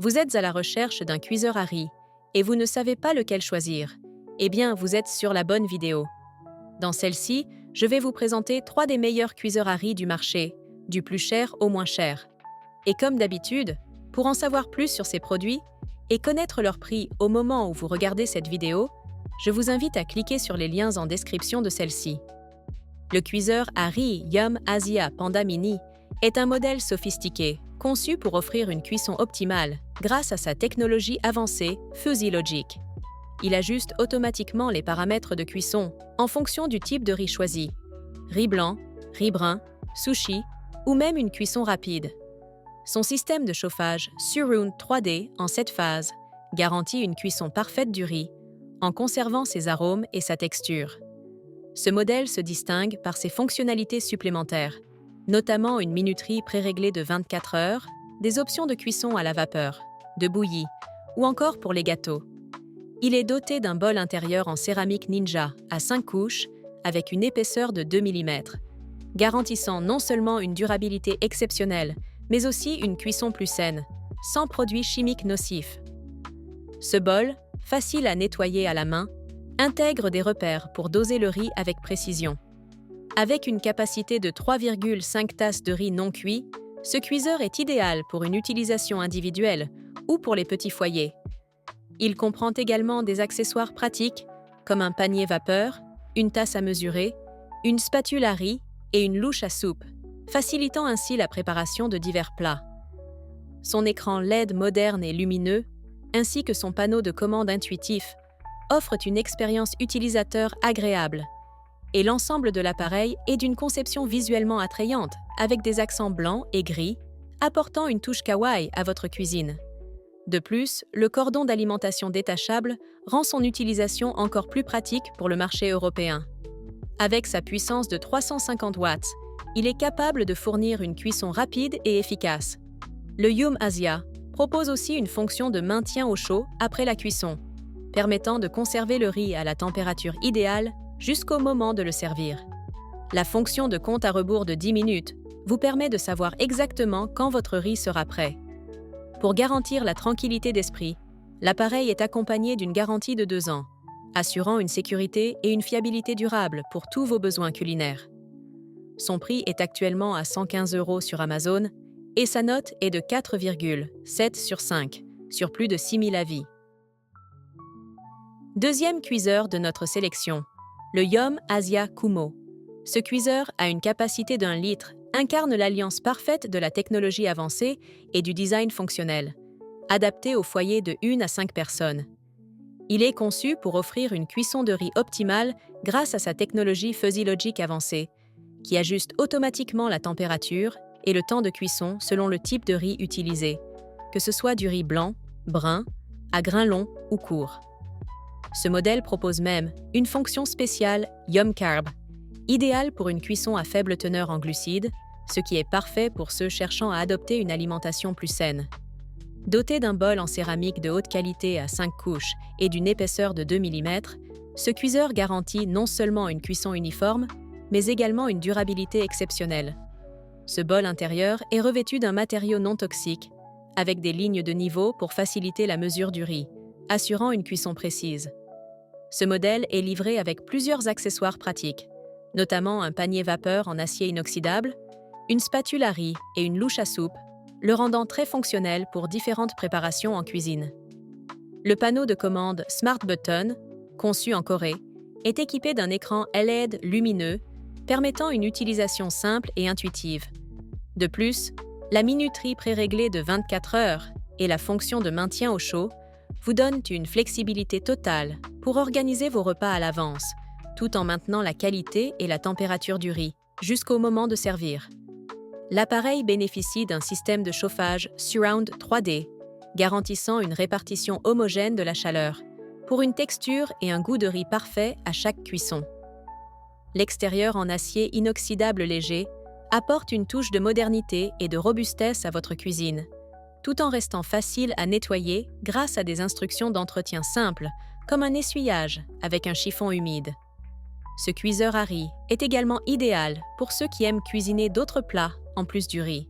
Vous êtes à la recherche d'un cuiseur à riz et vous ne savez pas lequel choisir. Eh bien, vous êtes sur la bonne vidéo. Dans celle-ci, je vais vous présenter 3 des meilleurs cuiseurs à riz du marché, du plus cher au moins cher. Et comme d'habitude, pour en savoir plus sur ces produits et connaître leur prix au moment où vous regardez cette vidéo, je vous invite à cliquer sur les liens en description de celle-ci. Le cuiseur à riz Yum Asia Panda Mini est un modèle sophistiqué, conçu pour offrir une cuisson optimale grâce à sa technologie avancée Fuzzy Logic. Il ajuste automatiquement les paramètres de cuisson en fonction du type de riz choisi. Riz blanc, riz brun, sushi ou même une cuisson rapide. Son système de chauffage Surround 3D en 7 phases garantit une cuisson parfaite du riz en conservant ses arômes et sa texture. Ce modèle se distingue par ses fonctionnalités supplémentaires, notamment une minuterie préréglée de 24 heures, des options de cuisson à la vapeur, de bouillie ou encore pour les gâteaux. Il est doté d'un bol intérieur en céramique Ninja à 5 couches avec une épaisseur de 2 mm, garantissant non seulement une durabilité exceptionnelle, mais aussi une cuisson plus saine, sans produits chimiques nocifs. Ce bol, facile à nettoyer à la main, intègre des repères pour doser le riz avec précision. Avec une capacité de 3,5 tasses de riz non cuit, ce cuiseur est idéal pour une utilisation individuelle ou pour les petits foyers. Il comprend également des accessoires pratiques comme un panier vapeur, une tasse à mesurer, une spatule à riz et une louche à soupe, facilitant ainsi la préparation de divers plats. Son écran LED moderne et lumineux, ainsi que son panneau de commande intuitif, offrent une expérience utilisateur agréable. Et l'ensemble de l'appareil est d'une conception visuellement attrayante, avec des accents blancs et gris, apportant une touche kawaii à votre cuisine. De plus, le cordon d'alimentation détachable rend son utilisation encore plus pratique pour le marché européen. Avec sa puissance de 350 watts, il est capable de fournir une cuisson rapide et efficace. Le Yum Asia propose aussi une fonction de maintien au chaud après la cuisson, permettant de conserver le riz à la température idéale jusqu'au moment de le servir. La fonction de compte à rebours de 10 minutes vous permet de savoir exactement quand votre riz sera prêt. Pour garantir la tranquillité d'esprit, l'appareil est accompagné d'une garantie de 2 ans, assurant une sécurité et une fiabilité durable pour tous vos besoins culinaires. Son prix est actuellement à 115 € sur Amazon et sa note est de 4,7 sur 5, sur plus de 6000 avis. Deuxième cuiseur de notre sélection, le Yum Asia Kumo. Ce cuiseur a une capacité d'1 litre, incarne l'alliance parfaite de la technologie avancée et du design fonctionnel, adapté au foyer de 1 à 5 personnes. Il est conçu pour offrir une cuisson de riz optimale grâce à sa technologie Fuzzy Logic avancée, qui ajuste automatiquement la température et le temps de cuisson selon le type de riz utilisé, que ce soit du riz blanc, brun, à grains longs ou courts. Ce modèle propose même une fonction spéciale Yum Carb, idéale pour une cuisson à faible teneur en glucides, ce qui est parfait pour ceux cherchant à adopter une alimentation plus saine. Doté d'un bol en céramique de haute qualité à 5 couches et d'une épaisseur de 2 mm, ce cuiseur garantit non seulement une cuisson uniforme, mais également une durabilité exceptionnelle. Ce bol intérieur est revêtu d'un matériau non toxique, avec des lignes de niveau pour faciliter la mesure du riz, assurant une cuisson précise. Ce modèle est livré avec plusieurs accessoires pratiques, notamment un panier vapeur en acier inoxydable, une spatule à riz et une louche à soupe, le rendant très fonctionnel pour différentes préparations en cuisine. Le panneau de commande Smart Button, conçu en Corée, est équipé d'un écran LED lumineux permettant une utilisation simple et intuitive. De plus, la minuterie préréglée de 24 heures et la fonction de maintien au chaud vous donnent une flexibilité totale pour organiser vos repas à l'avance, tout en maintenant la qualité et la température du riz jusqu'au moment de servir. L'appareil bénéficie d'un système de chauffage Surround 3D, garantissant une répartition homogène de la chaleur, pour une texture et un goût de riz parfait à chaque cuisson. L'extérieur en acier inoxydable léger apporte une touche de modernité et de robustesse à votre cuisine, tout en restant facile à nettoyer grâce à des instructions d'entretien simples, comme un essuyage avec un chiffon humide. Ce cuiseur à riz est également idéal pour ceux qui aiment cuisiner d'autres plats en plus du riz.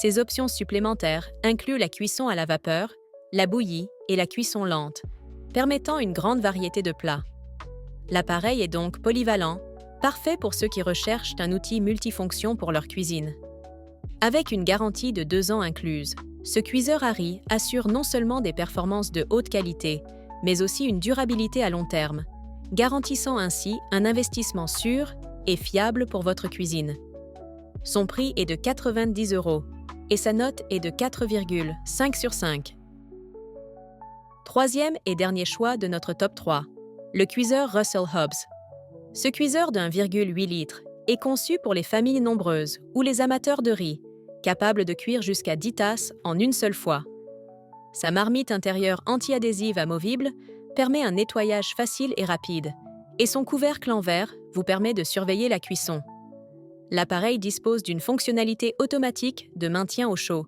Ces options supplémentaires incluent la cuisson à la vapeur, la bouillie et la cuisson lente, permettant une grande variété de plats. L'appareil est donc polyvalent, parfait pour ceux qui recherchent un outil multifonction pour leur cuisine. Avec une garantie de 2 ans incluse, ce cuiseur Harry assure non seulement des performances de haute qualité, mais aussi une durabilité à long terme, garantissant ainsi un investissement sûr et fiable pour votre cuisine. Son prix est de 90 € et sa note est de 4,5 sur 5. Troisième et dernier choix de notre top 3, le cuiseur Russell Hobbs. Ce cuiseur de 1,8 litres est conçu pour les familles nombreuses ou les amateurs de riz, capable de cuire jusqu'à 10 tasses en une seule fois. Sa marmite intérieure anti-adhésive amovible permet un nettoyage facile et rapide, et son couvercle en verre vous permet de surveiller la cuisson. L'appareil dispose d'une fonctionnalité automatique de maintien au chaud,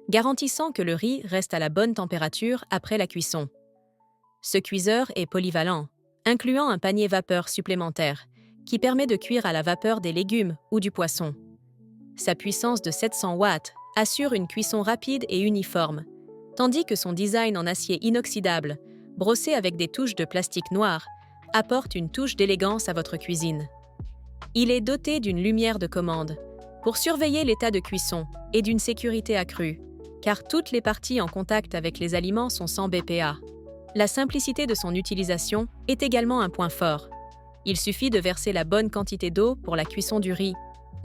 garantissant que le riz reste à la bonne température après la cuisson. Ce cuiseur est polyvalent, incluant un panier vapeur supplémentaire, qui permet de cuire à la vapeur des légumes ou du poisson. Sa puissance de 700 watts assure une cuisson rapide et uniforme, tandis que son design en acier inoxydable, brossé avec des touches de plastique noir, apporte une touche d'élégance à votre cuisine. Il est doté d'une lumière de commande, pour surveiller l'état de cuisson et d'une sécurité accrue, car toutes les parties en contact avec les aliments sont sans BPA. La simplicité de son utilisation est également un point fort. Il suffit de verser la bonne quantité d'eau pour la cuisson du riz,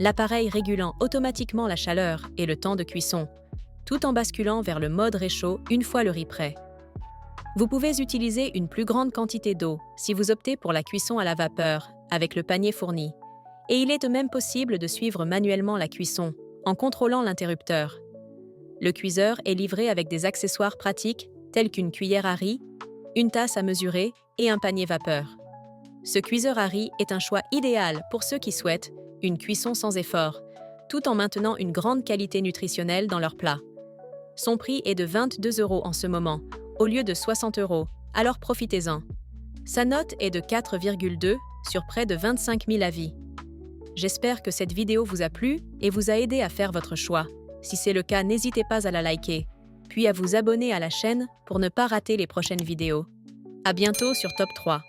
l'appareil régulant automatiquement la chaleur et le temps de cuisson, tout en basculant vers le mode réchaud une fois le riz prêt. Vous pouvez utiliser une plus grande quantité d'eau si vous optez pour la cuisson à la vapeur avec le panier fourni, et il est même possible de suivre manuellement la cuisson en contrôlant l'interrupteur. Le cuiseur est livré avec des accessoires pratiques tels qu'une cuillère à riz, une tasse à mesurer et un panier vapeur. Ce cuiseur à riz est un choix idéal pour ceux qui souhaitent une cuisson sans effort, tout en maintenant une grande qualité nutritionnelle dans leurs plats. Son prix est de 22 € en ce moment, au lieu de 60 €, alors profitez-en. Sa note est de 4,2 sur près de 25 000 avis. J'espère que cette vidéo vous a plu et vous a aidé à faire votre choix. Si c'est le cas, n'hésitez pas à la liker, puis à vous abonner à la chaîne pour ne pas rater les prochaines vidéos. À bientôt sur Top 3.